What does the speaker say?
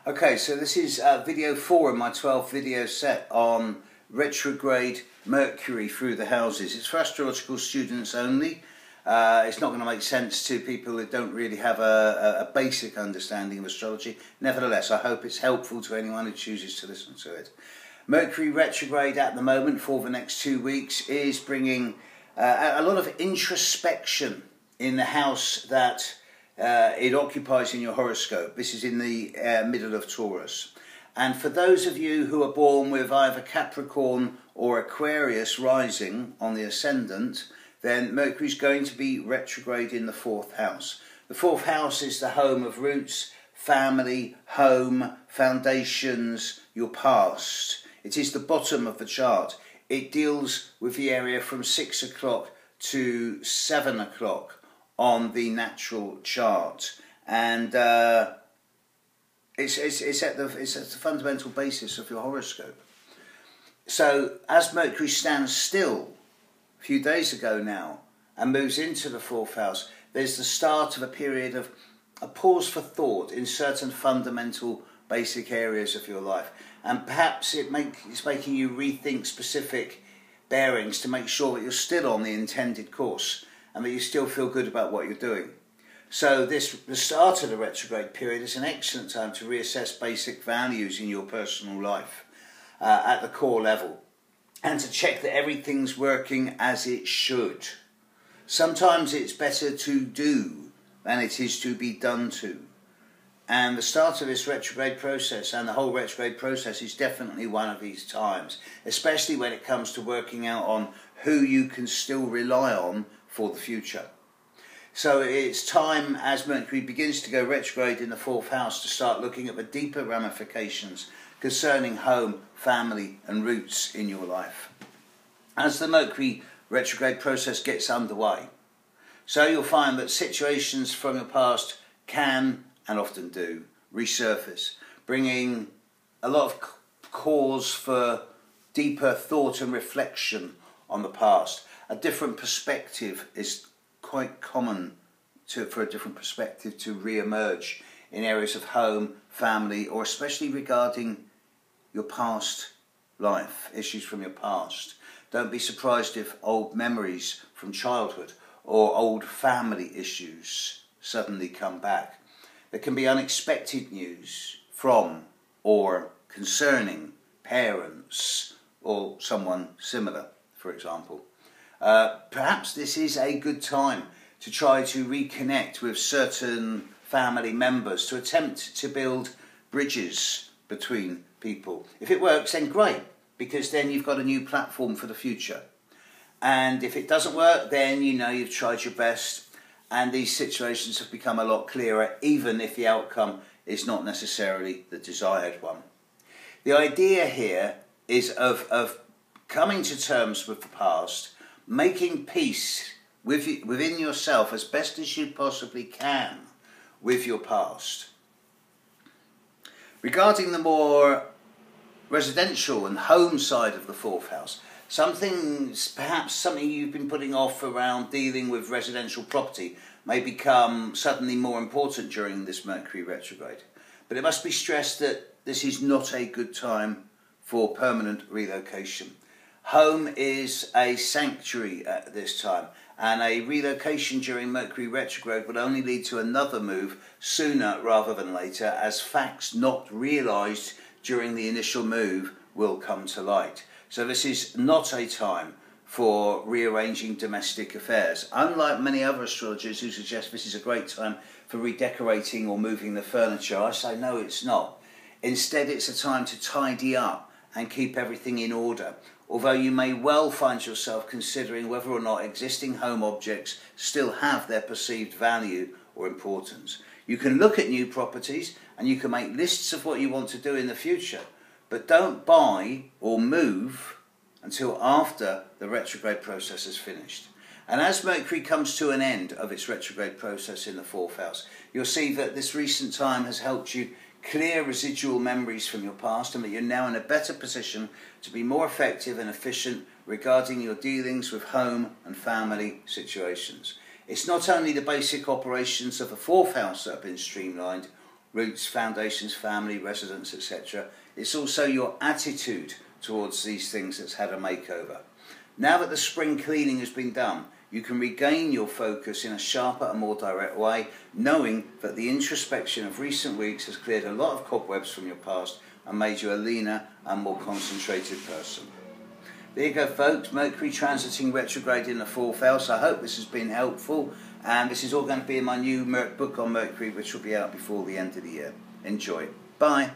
Okay, so this is video 4 in my 12 video set on retrograde Mercury through the houses. It's for astrological students only. It's not going to make sense to people who don't really have a basic understanding of astrology. Nevertheless, I hope it's helpful to anyone who chooses to listen to it. Mercury retrograde at the moment for the next 2 weeks is bringing a lot of introspection in the house that it occupies in your horoscope. This is in the middle of Taurus. And for those of you who are born with either Capricorn or Aquarius rising on the ascendant, then Mercury is going to be retrograde in the 4th house. The 4th house is the home of roots, family, home, foundations, your past. It is the bottom of the chart. It deals with the area from 6 o'clock to 7 o'clock on the natural chart, and it's at the fundamental basis of your horoscope. So as Mercury stands still a few days ago now and moves into the 4th house, there's the start of a period of a pause for thought in certain fundamental basic areas of your life, and perhaps it's making you rethink specific bearings to make sure that you're still on the intended course and that you still feel good about what you're doing. So the start of the retrograde period is an excellent time to reassess basic values in your personal life at the core level, and to check that everything's working as it should. Sometimes it's better to do than it is to be done to. And the start of this retrograde process and the whole retrograde process is definitely one of these times, especially when it comes to working out on who you can still rely on for the future. So it's time, as Mercury begins to go retrograde in the 4th house, to start looking at the deeper ramifications concerning home, family and roots in your life. As the Mercury retrograde process gets underway, so you'll find that situations from your past can, and often do, resurface, bringing a lot of cause for deeper thought and reflection on the past. A different perspective is quite common for a different perspective to re-emerge in areas of home, family, or especially regarding your past life, issues from your past. Don't be surprised if old memories from childhood or old family issues suddenly come back. There can be unexpected news from or concerning parents or someone similar, for example. Perhaps this is a good time to try to reconnect with certain family members, to attempt to build bridges between people. If it works, then great, because then you've got a new platform for the future. And if it doesn't work, then you know you've tried your best, and these situations have become a lot clearer, even if the outcome is not necessarily the desired one. The idea here is of coming to terms with the past, making peace within yourself as best as you possibly can with your past. Regarding the more residential and home side of the 4th house, perhaps something you've been putting off around dealing with residential property may become suddenly more important during this Mercury retrograde. But it must be stressed that this is not a good time for permanent relocation. Home is a sanctuary at this time, and a relocation during Mercury retrograde would only lead to another move sooner rather than later, as facts not realised during the initial move will come to light. So this is not a time for rearranging domestic affairs. Unlike many other astrologers who suggest this is a great time for redecorating or moving the furniture, I say no, it's not. Instead, it's a time to tidy up and keep everything in order, although you may well find yourself considering whether or not existing home objects still have their perceived value or importance. You can look at new properties and you can make lists of what you want to do in the future, but don't buy or move until after the retrograde process is finished. And as Mercury comes to an end of its retrograde process in the 4th house, you'll see that this recent time has helped you clear residual memories from your past, and that you're now in a better position to be more effective and efficient regarding your dealings with home and family situations. It's not only the basic operations of the 4th house that have been streamlined, roots, foundations, family, residence, etc. It's also your attitude towards these things that's had a makeover. Now that the spring cleaning has been done, you can regain your focus in a sharper and more direct way, knowing that the introspection of recent weeks has cleared a lot of cobwebs from your past and made you a leaner and more concentrated person. There you go, folks. Mercury transiting retrograde in the 4th house. I hope this has been helpful, and this is all going to be in my new book on Mercury, which will be out before the end of the year. Enjoy. Bye.